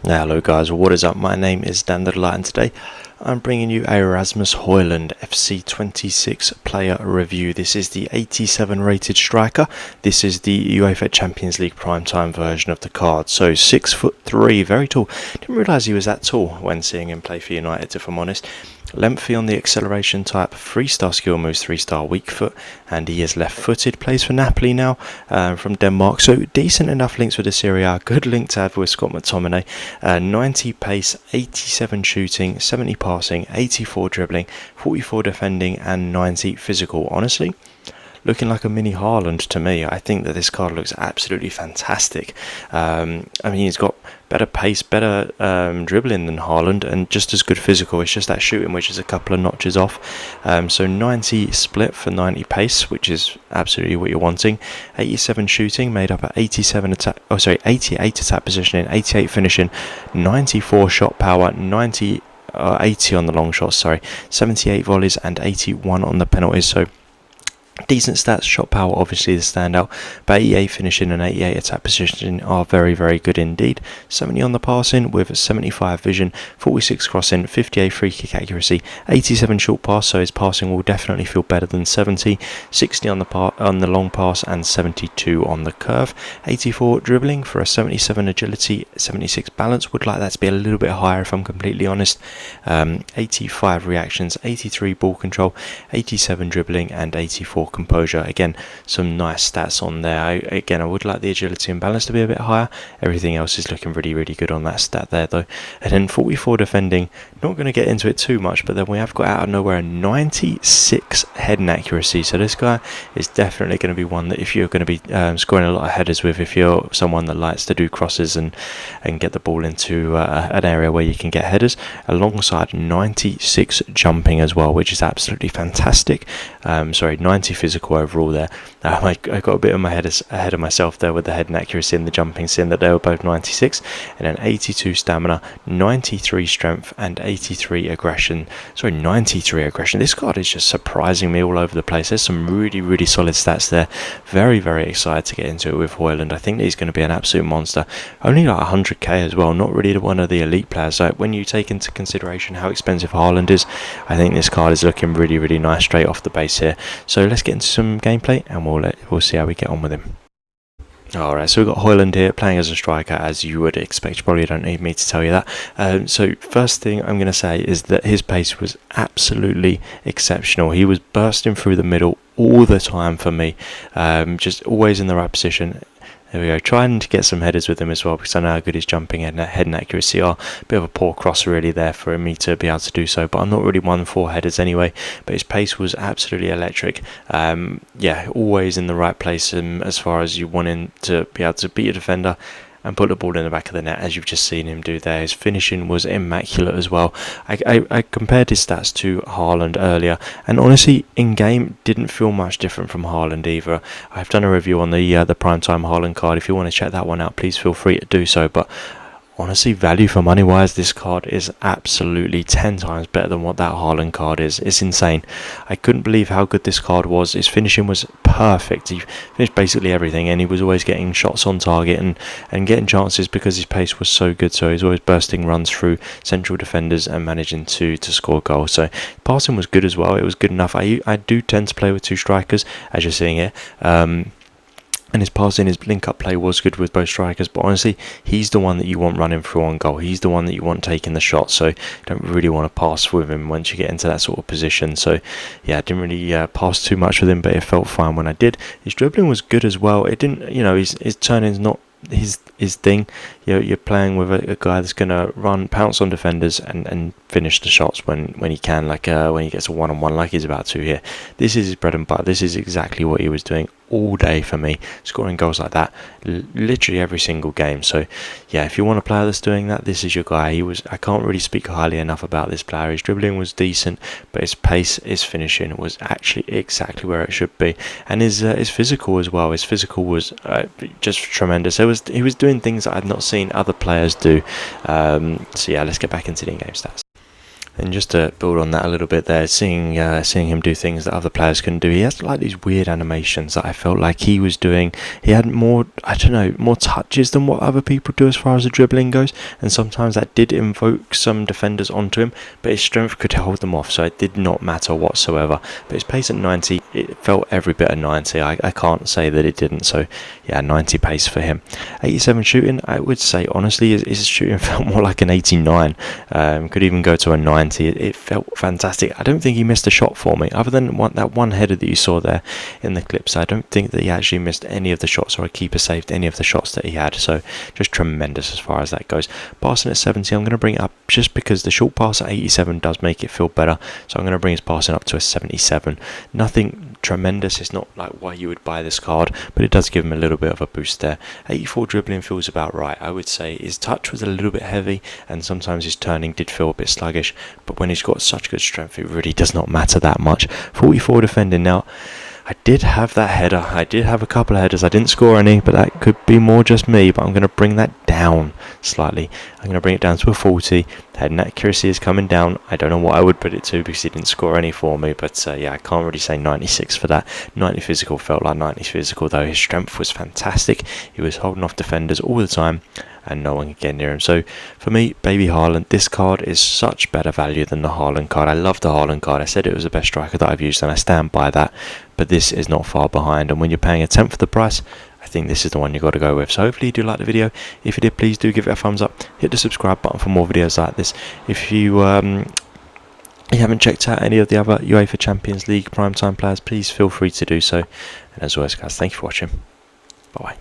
Hello guys, what is up? My name is Dan the Light and today I'm bringing you a Rasmus Højlund FC26 player review. This is the 87 rated striker. This is the UEFA Champions League Primetime version of the card. So 6'3", very tall. Didn't realise he was that tall when seeing him play for United, if I'm honest. Lengthy on the acceleration type, 3-star skill moves, 3-star weak foot, and he is left-footed, plays for Napoli now, from Denmark, so decent enough links with the Serie A, good link to have with Scott McTominay, 90 pace, 87 shooting, 70 passing, 84 dribbling, 44 defending, and 90 physical. Honestly, looking like a mini Haaland to me. I think that this card looks absolutely fantastic. I mean, he's got better pace, better dribbling than Haaland, and just as good physical. It's just that shooting which is a couple of notches off. So 90 split for 90 pace, which is absolutely what you're wanting. 87 shooting, made up at 88 attack positioning, 88 finishing, 94 shot power, 80 on the long shots, 78 volleys, and 81 on the penalties. So decent stats. Shot power obviously the standout, but 88 finishing and 88 attack positioning are very, very good indeed. 70 on the passing with 75 vision, 46 crossing, 58 free kick accuracy, 87 short pass, so his passing will definitely feel better than 70, 60 on the long pass, and 72 on the curve. 84 dribbling for a 77 agility, 76 balance. Would like that to be a little bit higher if I'm completely honest. 85 reactions, 83 ball control, 87 dribbling, and 84 composure. Again, some nice stats on there. I would like the agility and balance to be a bit higher. Everything else is looking really, really good on that stat there though. And then 44 defending, not going to get into it too much, but then we have got out of nowhere a 96 heading accuracy. So this guy is definitely going to be one that if you're going to be scoring a lot of headers with, if you're someone that likes to do crosses and get the ball into an area where you can get headers, alongside 96 jumping as well, which is absolutely fantastic. 90 physical overall there. I got a bit of my head ahead of myself there with the head and accuracy and the jumping, seeing that they were both 96, and then 82 stamina, 93 strength, and 93 aggression. 93 aggression. This card is just surprising me all over the place. There's some really, really solid stats there. Very, very excited to get into it with Højlund. I think that he's going to be an absolute monster. Only like 100k as well, not really one of the elite players. So when you take into consideration how expensive Haaland is, I think this card is looking really, really nice straight off the base here. So let's get into some gameplay and we'll see how we get on with him. Alright, so we've got Højlund here playing as a striker, as you would expect. You probably don't need me to tell you that. So first thing I'm going to say is that his pace was absolutely exceptional. He was bursting through the middle all the time for me, just always in the right position. There we go, trying to get some headers with him as well, because I know how good his jumping and head and accuracy are. A bit of a poor cross really there for me to be able to do so, but I'm not really one for headers anyway. But his pace was absolutely electric. Yeah, always in the right place as far as you wanting to be able to beat a defender and put the ball in the back of the net, as you've just seen him do there. His finishing was immaculate as well. I compared his stats to Haaland earlier, and honestly, in-game, didn't feel much different from Haaland either. I've done a review on the Primetime Haaland card. If you want to check that one out, please feel free to do so. But honestly, value for money wise, this card is absolutely 10 times better than what that Haaland card is. It's insane. I couldn't believe how good this card was. His finishing was perfect. He finished basically everything, and he was always getting shots on target and getting chances because his pace was so good. So he's always bursting runs through central defenders and managing to score goals. So passing was good as well. It was good enough. I do tend to play with two strikers, as you're seeing here. And his passing, his link-up play was good with both strikers, but honestly, he's the one that you want running through on goal. He's the one that you want taking the shot, so don't really want to pass with him once you get into that sort of position. So yeah, I didn't really pass too much with him, but it felt fine when I did. His dribbling was good as well. It didn't, his turning's not his thing. You're playing with a guy that's going to run, pounce on defenders and finish the shots when he can, like when he gets a one-on-one like he's about to here. This is his bread and butter. This is exactly what he was doing all day for me, scoring goals like that literally every single game. So yeah, if you want a player that's doing that, this is your guy. I can't really speak highly enough about this player. His dribbling was decent, but his pace, his finishing was actually exactly where it should be, and his physical as well. His physical was just tremendous. He was doing things that I've not seen other players do. So yeah, let's get back into the in-game stats. And just to build on that a little bit there, seeing him do things that other players couldn't do, he has like these weird animations that I felt like he was doing. He had more, I don't know, more touches than what other people do as far as the dribbling goes, and sometimes that did invoke some defenders onto him, but his strength could hold them off, so it did not matter whatsoever. But his pace at 90, it felt every bit of 90. I can't say that it didn't, so yeah, 90 pace for him. 87 shooting, I would say honestly, his shooting felt more like an 89. Could even go to a 90. It felt fantastic. I don't think he missed a shot for me, other than that one header that you saw there in the clips. I don't think that he actually missed any of the shots, or a keeper saved any of the shots that he had. So just tremendous as far as that goes. Passing at 70, I'm going to bring it up just because the short pass at 87 does make it feel better. So I'm going to bring his passing up to a 77. Nothing tremendous. It's not like why you would buy this card, but it does give him a little bit of a boost there. 84 dribbling feels about right. I would say his touch was a little bit heavy, and sometimes his turning did feel a bit sluggish, but when he's got such good strength, it really does not matter that much. 44 defending. Now, I did have that header. I did have a couple of headers. I didn't score any, but that could be more just me. But I'm going to bring that down slightly. I'm going to bring it down to a 40. Heading accuracy is coming down. I don't know what I would put it to because he didn't score any for me. But yeah, I can't really say 96 for that. 90 physical felt like 90 physical, though. His strength was fantastic. He was holding off defenders all the time, and no one can get near him. So for me, baby Haaland, this card is such better value than the Haaland card. I love the Haaland card. I said it was the best striker that I've used, and I stand by that. But this is not far behind, and when you're paying a tenth of the price, I think this is the one you got to go with. So hopefully you do like the video. If you did, please do give it a thumbs up. Hit the subscribe button for more videos like this. If you haven't checked out any of the other UEFA Champions League Primetime players, please feel free to do so. And as always, guys, thank you for watching. Bye bye.